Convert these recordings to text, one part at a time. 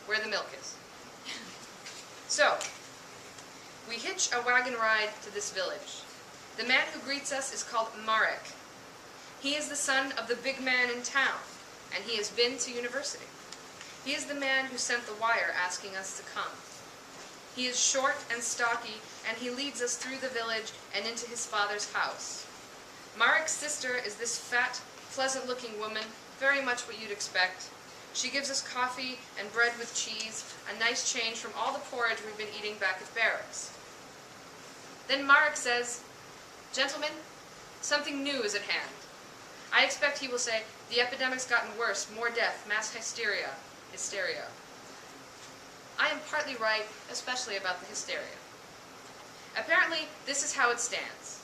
where the milk is. So, we hitch a wagon ride to this village. The man who greets us is called Marek. He is the son of the big man in town, and he has been to university. He is the man who sent the wire asking us to come. He is short and stocky, and he leads us through the village and into his father's house. Marek's sister is this fat, pleasant-looking woman, very much what you'd expect. She gives us coffee and bread with cheese, a nice change from all the porridge we've been eating back at barracks. Then Marek says, "Gentlemen, something new is at hand." I expect he will say, "The epidemic's gotten worse, more death, mass hysteria." I am partly right, especially about the hysteria. Apparently, this is how it stands.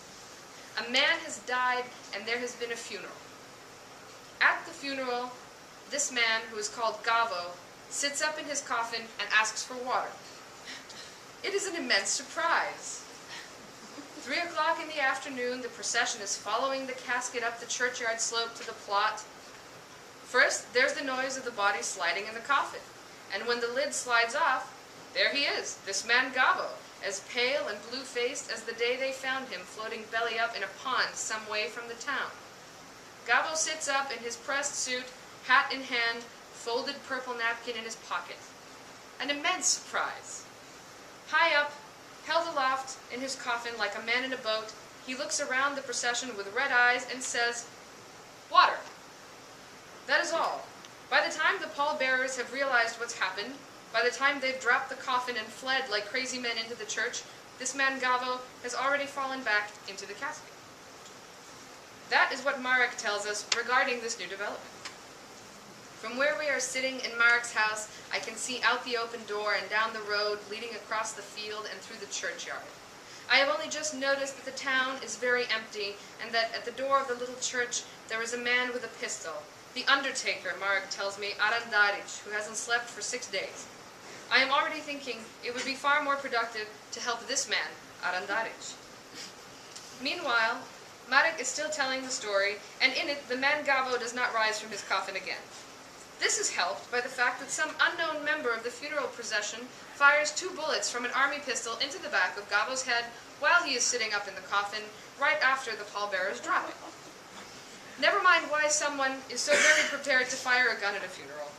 A man has died, and there has been a funeral. At the funeral, this man, who is called Gavo, sits up in his coffin and asks for water. It is an immense surprise. 3 o'clock in the afternoon, the procession is following the casket up the churchyard slope to the plot. First, there's the noise of the body sliding in the coffin, and when the lid slides off, there he is, this man Gavo, as pale and blue-faced as the day they found him floating belly up in a pond some way from the town. Gavo sits up in his pressed suit, hat in hand, folded purple napkin in his pocket. An immense surprise. High up, held aloft in his coffin like a man in a boat, he looks around the procession with red eyes and says, "Water." That is all. By the time the pallbearers have realized what's happened, by the time they've dropped the coffin and fled like crazy men into the church, this man Gavo has already fallen back into the casket. That is what Marek tells us regarding this new development. From where we are sitting in Marek's house, I can see out the open door and down the road leading across the field and through the churchyard. I have only just noticed that the town is very empty, and that at the door of the little church there is a man with a pistol, the undertaker, Marek tells me, Arandaric, who hasn't slept for 6 days. I am already thinking it would be far more productive to help this man, Arandaric. Meanwhile, Marek is still telling the story, and in it the man Gavo does not rise from his coffin again. This is helped by the fact that some unknown member of the funeral procession fires 2 bullets from an army pistol into the back of Gavo's head while he is sitting up in the coffin, right after the pallbearers drop it. Never mind why someone is so very prepared to fire a gun at a funeral.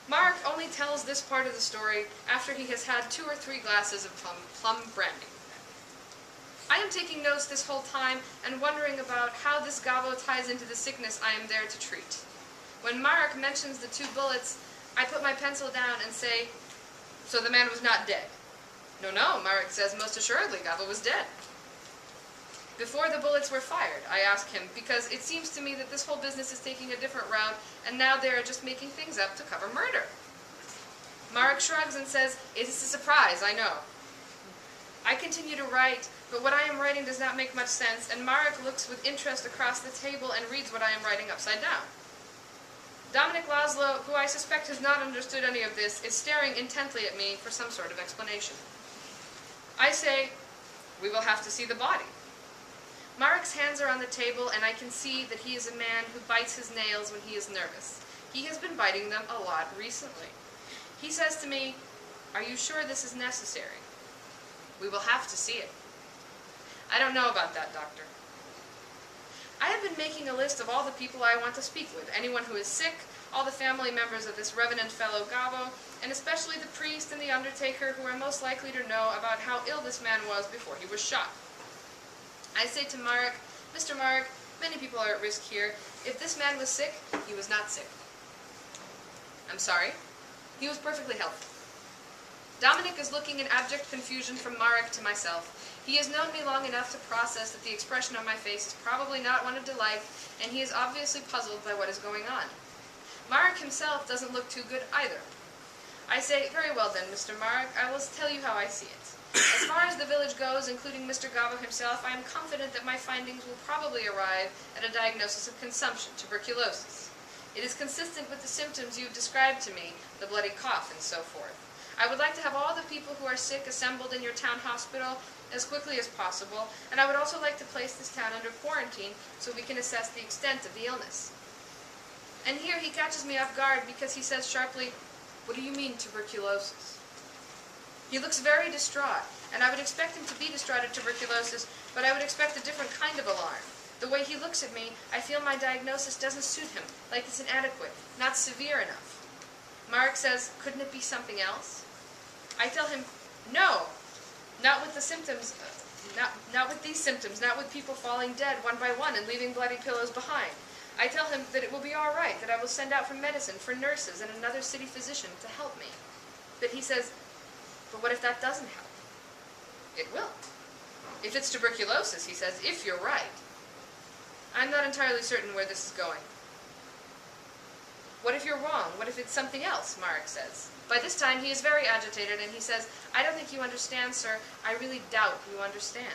Marek only tells this part of the story after he has had 2 or 3 glasses of plum brandy. I am taking notes this whole time and wondering about how this Gavo ties into the sickness I am there to treat. When Marek mentions the 2 bullets, I put my pencil down and say, "So the man was not dead?" No, Marek says, "Most assuredly Gavo was dead." Before the bullets were fired, I ask him, because it seems to me that this whole business is taking a different route, and now they are just making things up to cover murder. Marek shrugs and says, "It is a surprise, I know." I continue to write, but what I am writing does not make much sense, and Marek looks with interest across the table and reads what I am writing upside down. Dominic Laszlo, who I suspect has not understood any of this, is staring intently at me for some sort of explanation. I say, "We will have to see the body." Marek's hands are on the table, and I can see that he is a man who bites his nails when he is nervous. He has been biting them a lot recently. He says to me, "Are you sure this is necessary?" "We will have to see it." "I don't know about that, doctor." I have been making a list of all the people I want to speak with, anyone who is sick, all the family members of this revenant fellow Gavo, and especially the priest and the undertaker who are most likely to know about how ill this man was before he was shot. I say to Marek, "Mr. Marek, many people are at risk here. If this man was sick, he was not sick." "I'm sorry?" "He was perfectly healthy." Dominic is looking in abject confusion from Marek to myself. He has known me long enough to process that the expression on my face is probably not one of delight, and he is obviously puzzled by what is going on. Marek himself doesn't look too good either. I say, "Very well then, Mr. Marek, I will tell you how I see it. As far as the village goes, including Mr. Gavo himself, I am confident that my findings will probably arrive at a diagnosis of consumption, tuberculosis. It is consistent with the symptoms you have described to me, the bloody cough and so forth. I would like to have all the people who are sick assembled in your town hospital as quickly as possible, and I would also like to place this town under quarantine so we can assess the extent of the illness." And here he catches me off guard because he says sharply, What do you mean, tuberculosis? He looks very distraught, and I would expect him to be distraught at tuberculosis, but I would expect a different kind of alarm. The way he looks at me, I feel my diagnosis doesn't suit him, like it's inadequate, not severe enough. Marek says, couldn't it be something else? I tell him, no, not with the symptoms, not with these symptoms, not with people falling dead one by one and leaving bloody pillows behind. I tell him that it will be all right, that I will send out for medicine, for nurses, and another city physician to help me. But he says, but what if that doesn't help? It will. If it's tuberculosis, he says, if you're right. I'm not entirely certain where this is going. What if you're wrong? What if it's something else? Marek says. By this time, he is very agitated, and he says, I don't think you understand, sir. I really doubt you understand.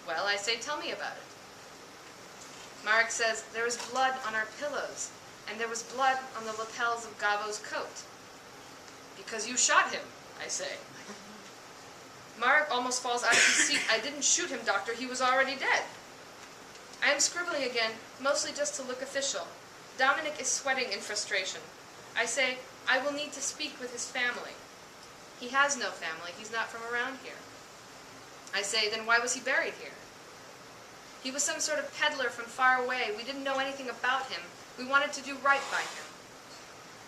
Well, I say, tell me about it. Marek says, there was blood on our pillows, and there was blood on the lapels of Gavo's coat. Because you shot him, I say. Marek almost falls out of his seat. I didn't shoot him, doctor. He was already dead. I am scribbling again, mostly just to look official. Dominic is sweating in frustration. I say, I will need to speak with his family. He has no family. He's not from around here. I say, then why was he buried here? He was some sort of peddler from far away. We didn't know anything about him. We wanted to do right by him.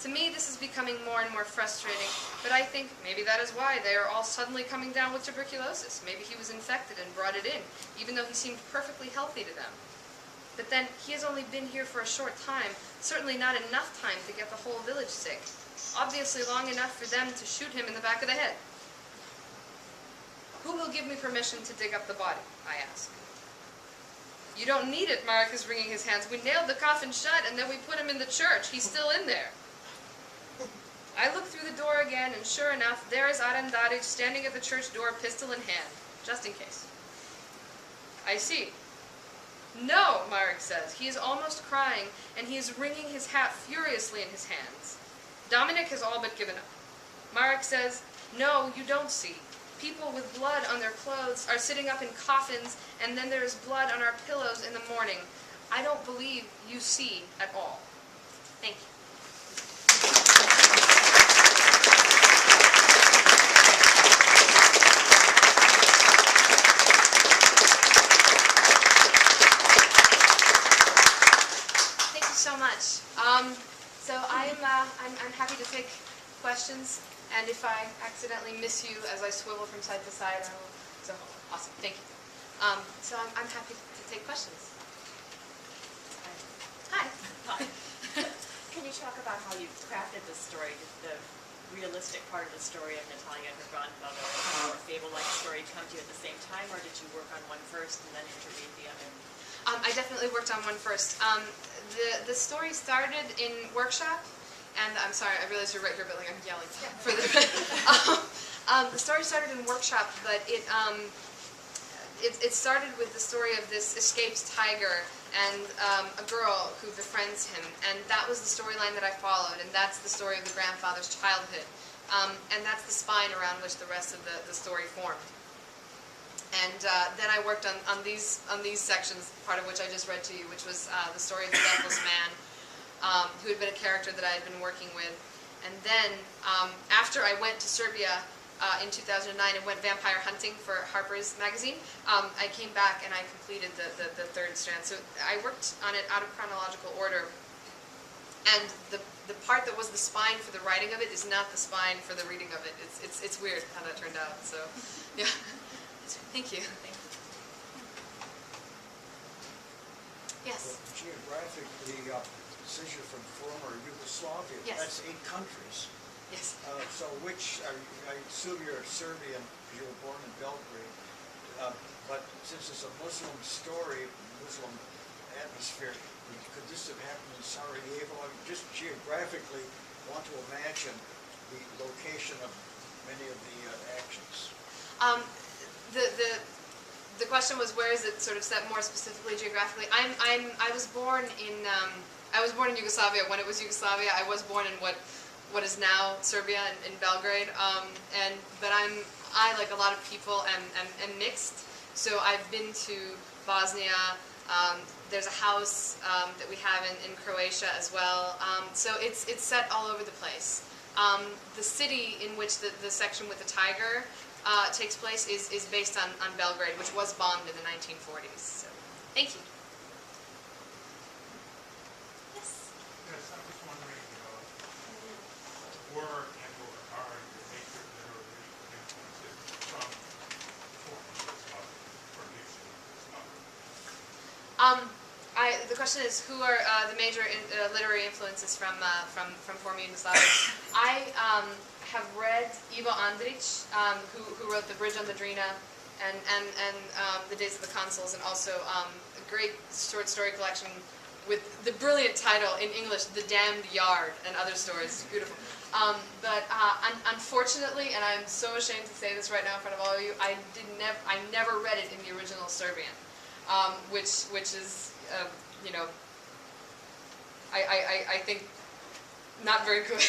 To me, this is becoming more and more frustrating, but I think maybe that is why they are all suddenly coming down with tuberculosis. Maybe he was infected and brought it in, even though he seemed perfectly healthy to them. But then, he has only been here for a short time, certainly not enough time to get the whole village sick. Obviously long enough for them to shoot him in the back of the head. Who will give me permission to dig up the body? I ask. You don't need it, Marek is wringing his hands. We nailed the coffin shut and then we put him in the church. He's still in there. I look through the door again, and sure enough, there is Arendaric standing at the church door, pistol in hand, just in case. I see. No, Marek says. He is almost crying, and he is wringing his hat furiously in his hands. Dominic has all but given up. Marek says, no, you don't see. People with blood on their clothes are sitting up in coffins, and then there is blood on our pillows in the morning. I don't believe you see at all. Thank you. So much. So I'm happy to take questions, and if I accidentally miss you as I swivel from side to side, I will. So awesome, thank you. So I'm happy to take questions. Hi. Hi. Can you talk about how you crafted the story? Did the realistic part of the story of Natalia and her grandmother, or fable-like story, come to you at the same time, or did you work on one first and then interweave the other? I definitely worked on one first. The story started in workshop, and I'm sorry, I realize you're right here, but like I'm yelling for the. The story started in workshop, but it started with the story of this escaped tiger and a girl who befriends him, and that was the storyline that I followed, and that's the story of the grandfather's childhood, and that's the spine around which the rest of the story formed. And then I worked on these sections, part of which I just read to you, which was the story of the deathless man, who had been a character that I had been working with. And then, after I went to Serbia in 2009 and went vampire hunting for Harper's Magazine, I came back and I completed the third strand. So I worked on it out of chronological order. And the part that was the spine for the writing of it is not the spine for the reading of it. It's weird how that turned out. So, yeah. Thank you. Yes. Well, geographically, since you're from former Yugoslavia, yes. That's 8 countries. Yes. So which, I assume you're Serbian because you were born in Belgrade, but since it's a Muslim story, Muslim atmosphere, could this have happened in Sarajevo? I mean, just geographically, I want to imagine the location of many of the actions. The question was, where is it sort of set more specifically geographically? I was born in Yugoslavia when it was Yugoslavia. I was born in what is now Serbia in Belgrade. But I like a lot of people am mixed. So I've been to Bosnia, There's a house that we have in Croatia as well. So it's set all over the place. The city in which the section with the tiger takes place is based on Belgrade, which was bombed in the 1940s. So, thank you. Yes. Yes, I was wondering, were and/or are your major literary influences from foreign scholars or fiction scholars? The question is, who are the major literary influences from former Yugoslavia? I have read Ivo Andrić, who wrote The Bridge on the Drina and The Days of the Consuls, and also a great short story collection with the brilliant title in English, The Damned Yard, and other stories. It's beautiful. But unfortunately, and I'm so ashamed to say this right now in front of all of you, I never read it in the original Serbian, which is, I think not very good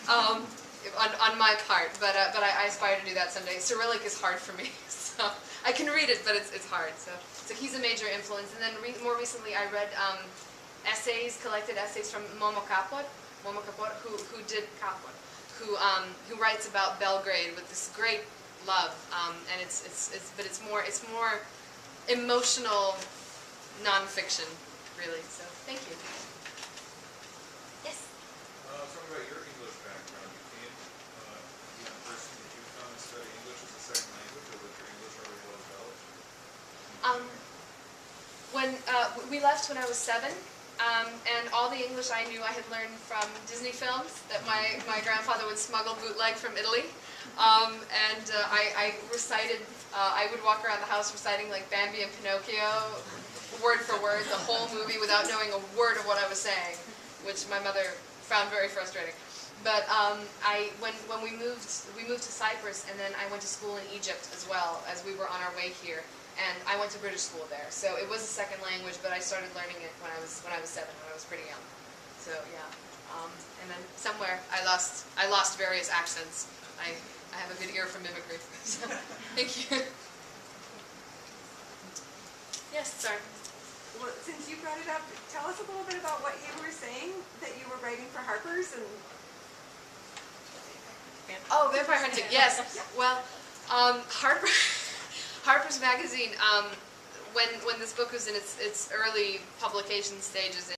on my part. But I aspire to do that someday. Cyrillic is hard for me, so I can read it, but it's hard. So he's a major influence. And then more recently, I read collected essays from Momo Kapor, who did Kapor, who writes about Belgrade with this great love, and it's more emotional nonfiction, really. So thank you. Yes. Talking about your English background, you came to the university, did you come and study English as a second language, or was your English already well developed? When we left when I was 7. And all the English I knew I had learned from Disney films that my grandfather would smuggle bootleg from Italy. I recited, I would walk around the house reciting like Bambi and Pinocchio, word for word, the whole movie without knowing a word of what I was saying, which my mother found very frustrating. But when we moved to Cyprus, and then I went to school in Egypt as well as we were on our way here. And I went to British school there, so it was a second language. But I started learning it when I was 7, when I was pretty young. So yeah, and then somewhere I lost various accents. I have a good ear for mimicry. So, thank you. Yes, sorry. Well, since you brought it up, tell us a little bit about what you were saying that you were writing for Harper's and. Oh, vampire hunting. Yes. Well, Harper's Magazine, when this book was in its early publication stages